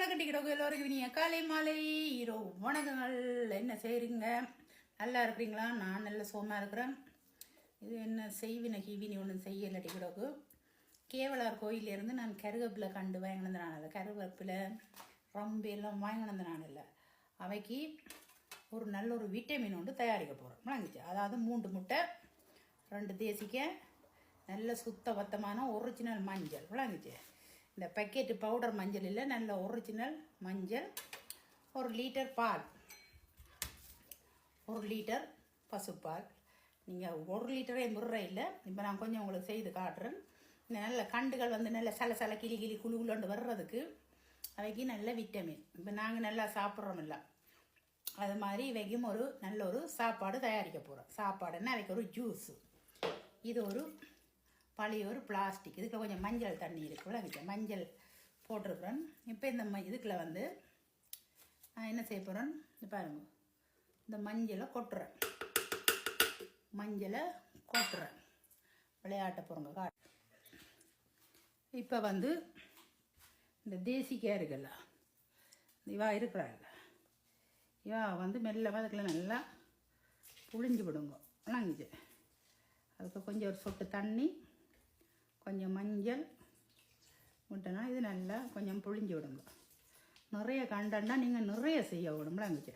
வணக்கம் டிக்கெட் எல்லோருக்கும் இனிய காலை மாலை இரவு வணக்கங்கள். என்ன செய்கிறீங்க? நல்லா இருக்கிறீங்களா? நான் நல்ல சோமாக இருக்கிறேன். இது என்ன செய்வினை கிவினி ஒன்றும் செய்யலை. டிக்கெட்டுக்கு கேவலார் கோயிலேருந்து நான் கருவேப்பிலை கண்டு வாங்கினது நான் இல்லை. கருவேப்பிலை ரொம்ப எல்லாம் வாங்கினது நான் இல்லை. அவைக்கு ஒரு நல்ல ஒரு விட்டமின் ஒன்று தயாரிக்க போகிறோம். விளங்குச்சு? அதாவது 3 முட்டை, 2 தேசிக்காய், நல்ல சுத்த பத்தமான ஒரிஜினல் மஞ்சள். விளங்குச்சு? இந்த பேக்கெட்டு பவுடர் மஞ்சள் இல்லை, நல்ல ஒரிஜினல் மஞ்சள். 1 லிட்டர் பால், 1 லிட்டர் பசுப்பால். நீங்கள் 1 லிட்டரே முறை இல்லை. இப்போ நான் கொஞ்சம் உங்களுக்கு செய்து காட்டுறேன். இந்த நல்ல கண்டுகள் வந்து நல்ல சல கிளி குழுகுலண்டு வர்றதுக்கு அவைக்கு நல்ல விட்டமின். இப்போ நாங்கள் நல்லா சாப்பிட்றோம் இல்லை, அது மாதிரி இவைக்கும் நல்ல ஒரு சாப்பாடு தயாரிக்க போகிறோம். சாப்பாடுன்னா அவைக்கு ஒரு ஜூஸு. இது ஒரு பழைய ஒரு பிளாஸ்டிக். இதுக்குள்ள கொஞ்சம் மஞ்சள் தண்ணி இருக்குல்ல, அதுக்கு மஞ்சள் போட்டிருக்கிறேன். இப்போ இந்த இதுக்குள்ள வந்து நான் என்ன செய்ய போகிறேன் பாருங்க. இந்த மஞ்சளை கொட்டுறேன், விளையாட்ட போகிறோங்க. இப்போ வந்து இந்த தேசிக்காய் இருக்குல்ல, இவா இருக்கிறாங்க, இவா வந்து மெல்ல அதுக்குள்ள நல்லா புழிஞ்சு விடுங்க. விளங்குச்சு? அதுக்கு கொஞ்சம் ஒரு சொட்டு தண்ணி, கொஞ்சம் மஞ்சள் விட்டோன்னா இது நல்லா கொஞ்சம் புழிஞ்சு விடுங்க. நிறைய கண்டன்னா நீங்கள் நிறைய செய்ய விடும்லாங்குச்சு.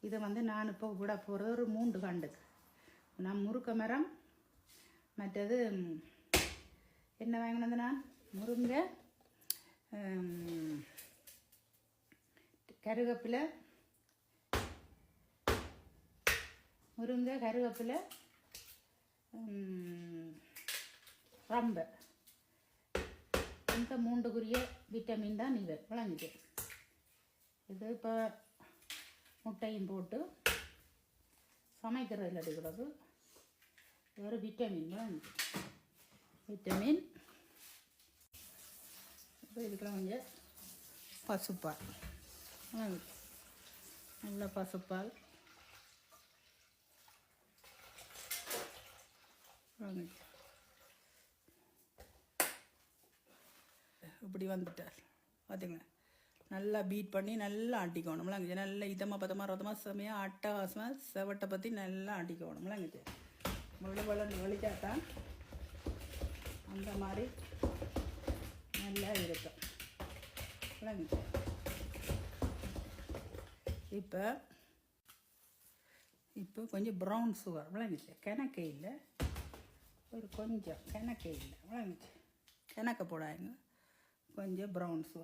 இதை வந்து நான் இப்போ விட போகிறது ஒரு 3 கண்டுக்கு. நான் முருங்கை மரம், மற்றது என்ன வாங்கினது, நான் முருங்கை, கருவேப்பிலை, ரொம்ப இந்த 3 விட்டமின் தான் இது. விளங்குது? இது இப்போ முட்டையும் போட்டு சமைக்கிறதில் எடுக்கிறது ஒரு விட்டமின். விளங்குது? விட்டமின். இப்போ இதுக்கெல்லாம் கொஞ்சம் பசுப்பால். விளங்குது? நல்ல பசுப்பால். விளங்குது? இப்படி வந்துட்டார் பார்த்துங்களேன். நல்லா பீட் பண்ணி நல்லா ஆட்டிக்கணும்லாங்குச்சு. நல்லா இதமாக பதமாக ரதமாக செமையாக அட்டகாசமாக செவட்டை பற்றி நல்லா ஆட்டிக்கணும்லாங்குச்சு. வளர்ந்து வலிச்சாத்தான் அந்த மாதிரி நல்லா இருக்கும். விளங்குச்சு? இப்போ கொஞ்சம் ப்ரௌன் சுகர். விளங்குச்சு? கிணக்கை இல்லை, ஒரு கொஞ்சம் கிணக்கை இல்லை. விளங்குச்சு? கிணக்க போடாங்க, கொஞ்சம் ப்ரௌன் சுகர்.